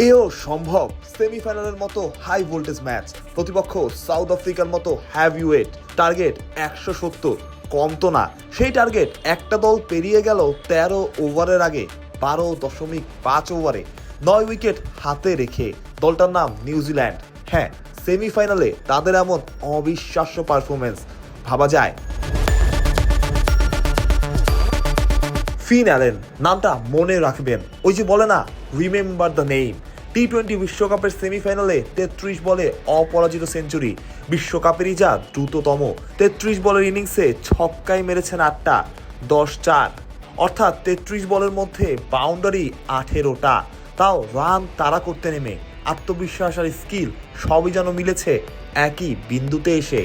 এও সম্ভব সেমিফাইনালের মতো হাই ভোল্টেজ ম্যাচ, প্রতিপক্ষ সাউথ আফ্রিকার মতো হ্যাভিওয়েট, টার্গেট 170, কম তো না। সেই টার্গেট একটা দল পেরিয়ে গেল 13 ওভারের আগে 12.5 ওভারে 9 উইকেট হাতে রেখে। দলটার নাম নিউজিল্যান্ড। হ্যাঁ, সেমিফাইনালে তাদের এমন অবিশ্বাস্য পারফরমেন্স ভাবা যায়। ফিন অ্যালেন নামটা মনে রাখবেন, ওই যে বলে না, রিমেম্বার দ্য নেম। টি-20 বিশ্বকাপের সেমিফাইনালে 33 বলে অপরাজিত সেঞ্চুরি, বিশ্বকাপেরই যা দ্রুততম। 33 বলের ইনিংসে ছক্কায় মেরেছেন 8টা, 10-4, অর্থাৎ 33 বলের মধ্যে বাউন্ডারি 18টা। তাও রান তাড়া করতে নেমে আত্মবিশ্বাস আর স্কিল সবই যেন মিলেছে একই বিন্দুতে এসে।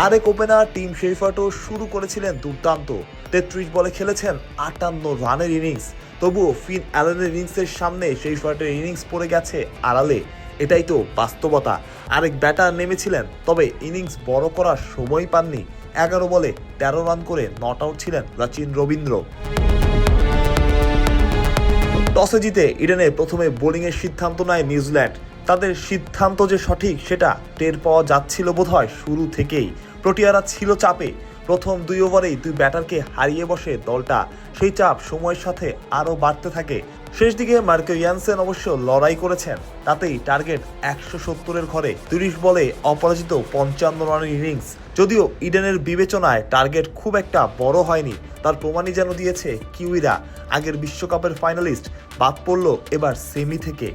আরেক ওপেনার টিম শেফার্টও শুরু করেছিলেন দুর্দান্ত। 33 বলে খেলেছেন 58 রানের ইনিংস। তবুও ফিন অ্যালেনের ইনিংসের সামনে শেফার্টের ইনিংস পড়ে গেছে আড়ালে। এটাই তো বাস্তবতা। আরেক ব্যাটার নেমেছিলেন, তবে ইনিংস বড় করার সময় পাননি। 11 বলে 13 রান করে নট আউট ছিলেন রচিন রবীন্দ্র। টসে জিতে ইডেনে প্রথমে বোলিংয়ের সিদ্ধান্ত নেয় নিউজিল্যান্ড। তাদের সিদ্ধান্ত যে সঠিক সেটা টের পাওয়া যাচ্ছিল বোধহয় শুরু থেকেই। প্রোটিয়ারা ছিল চাপে। প্রথম 2 ওভারেই 2 ব্যাটারকে হারিয়ে বসে দলটা। সেই চাপ সময়ের সাথে আরও বাড়তে থাকে। শেষ দিকে মার্কো ইয়ানসেন অবশ্য লড়াই করেছেন, তাতেই টার্গেট 170-এর ঘরে 30 বলে অপরাজিত 55 রানের ইনিংস। যদিও ইডেনের বিবেচনায় টার্গেট খুব একটা বড় হয়নি, তার প্রমাণই যেন দিয়েছে কিউইরা। আগের বিশ্বকাপের ফাইনালিস্ট বাদ পড়ল এবার সেমি থেকে।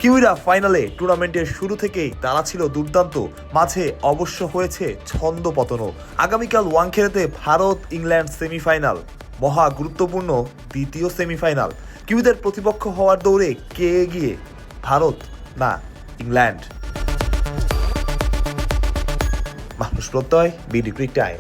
কিউইরা ফাইনালে টুর্নামেন্টের শুরু থেকেই তারা ছিল দুর্দান্ত, মাঝে অবশ্য হয়েছে ছন্দপতনও। আগামীকাল ওয়াংখেড়েতে ভারত ইংল্যান্ড সেমিফাইনাল, মহা গুরুত্বপূর্ণ দ্বিতীয় সেমিফাইনাল। কিউইদের প্রতিপক্ষ হওয়ার দৌড়ে কে এগিয়ে, ভারত না ইংল্যান্ড? মাহফুজ প্রত্যয়, বিডি ক্রিক টাইম।